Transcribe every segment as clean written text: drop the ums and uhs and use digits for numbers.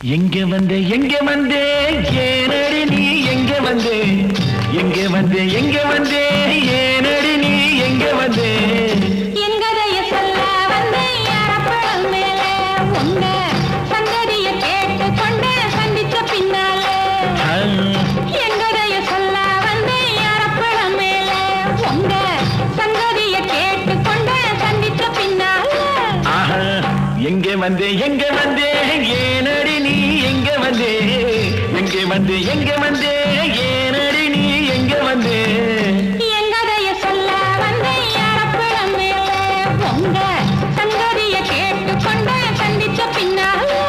எங்கே வந்தே ஏனடி நீ எங்கே வந்தே ஏனடி நீ எங்கே வந்தே எங்கதைய சொல்ல வந்தே யாரப்பழம் மேலே உன்ன சந்ததிய கேட்டு கொண்டு சந்திச்ச பின்னாலே எங்கதைய சொல்ல வந்தே யாரப்பழம் மேலே உன்ன சந்ததிய கேட்டு கொண்டு சந்திச்ச பின்னாலே எங்கே வந்தே ஏனடி நீ எங்கே வந்தே ஏனடி நீ எங்கே வந்தே எங்கதைய சொல்ல வந்தே யாரப்பழம் மேலே உங்க சந்ததிய கேட்டு கொண்டு சந்திச்ச பின்னாலே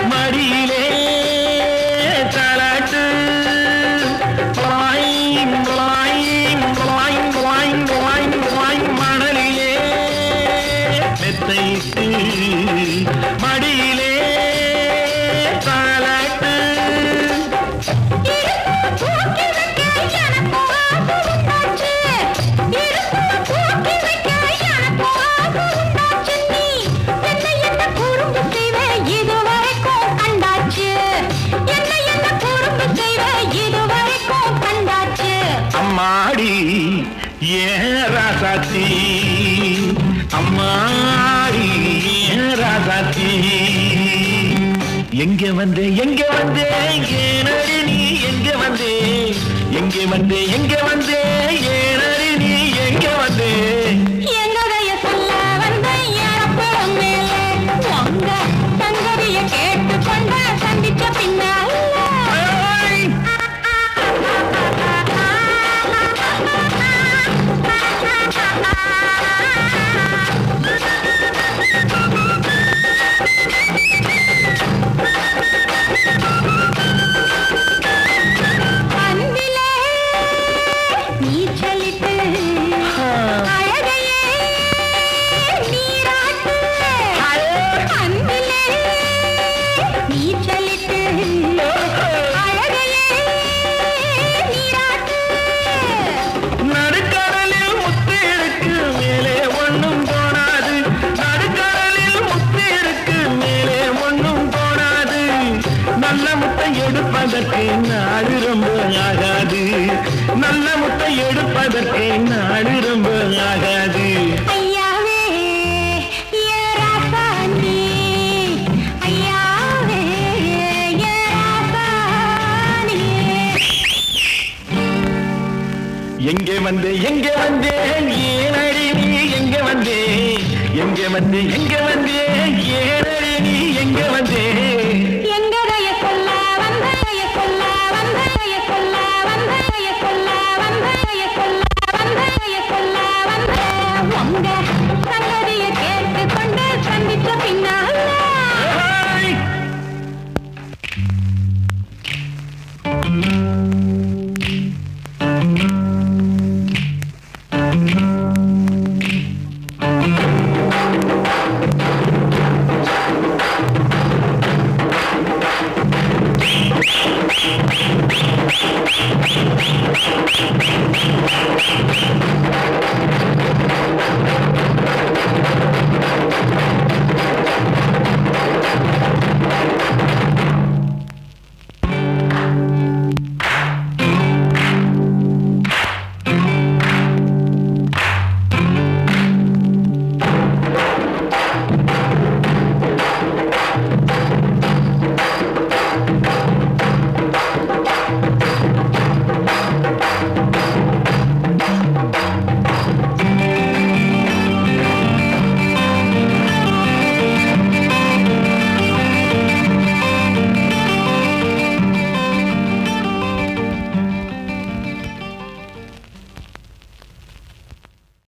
மடியிலே தாலாட்டு மணலிலே மெத்தையிட்டு மடியிலே தாலாட்டு அம்மாடி ஏராசாத்தி அம்மாடி ஏராசாத்தி எங்கே வந்தே ஏனடி நீ எங்கே வந்தே ஏனடி நீ எங்கே வந்தே எங்கதைய சொல்ல வந்தே யாரப்பழம் மேலே உங்க சந்ததிய கேட்டு கொண்டு சந்திச்ச பின்னாலே எடுப்பதற்கு நாடு ரொம்ப ஆகாது நல்ல முட்டை எடுப்பதற்கு நாடு ரொம்ப ஆகாது ஐயாவே ஏராசானி ஐயாவே ஏராசானி எங்கே வந்தே ஏனடி நீ எங்கே வந்தே ஏனடி நீ எங்கே வந்தே